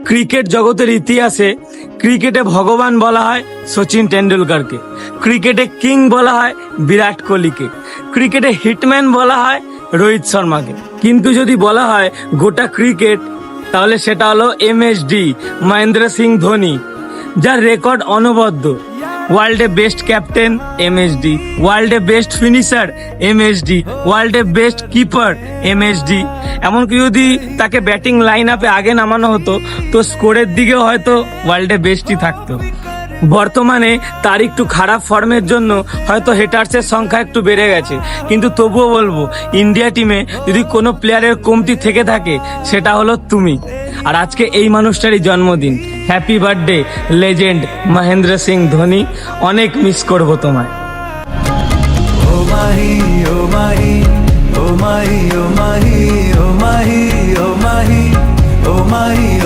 Cricket জগতের ইতিহাসে ক্রিকেটে ভগবান বলা হয় সচিন টেন্ডুলকারকে, ক্রিকেটে কিং বলা হয় বিরাট কোহলিকে, ক্রিকেটে হিটম্যান বলা হয় রোহিত শর্মাকে। কিন্তু যদি বলা হয় গোটা ক্রিকেট, তাহলে সেটা হলো MSD মহেন্দ্র সিং ধোনি, যার রেকর্ড অনবদ্য। ওয়ার্ল্ডে বেস্ট ক্যাপ্টেন MSD, ওয়ার্ল্ডে বেস্ট ফিনিশার MSD, ওয়ার্ল্ডে বেস্ট কিপার MSD। এমনকি যদি তাকে ব্যাটিং লাইন আপে আগে নামানো হতো তো স্কোরের দিকেও হয়তো ওয়ার্ল্ডে বেস্টই থাকতো। বর্তমানে তার একটু খারাপ ফর্মের জন্য হয়তো হেটার্সের সংখ্যা একটু বেড়ে গেছে, কিন্তু তবুও বলবো ইন্ডিয়া টিমে যদি কোনো প্লেয়ারের কমতি থেকে থাকে সেটা হলো তুমি। আর আজকে এই মানুষটারই জন্মদিন। Happy birthday legend Mahendra Singh Dhoni, অনেক মিস করবো তোমায়। ও মাহি ও মাহি ও মাহি ও মাহি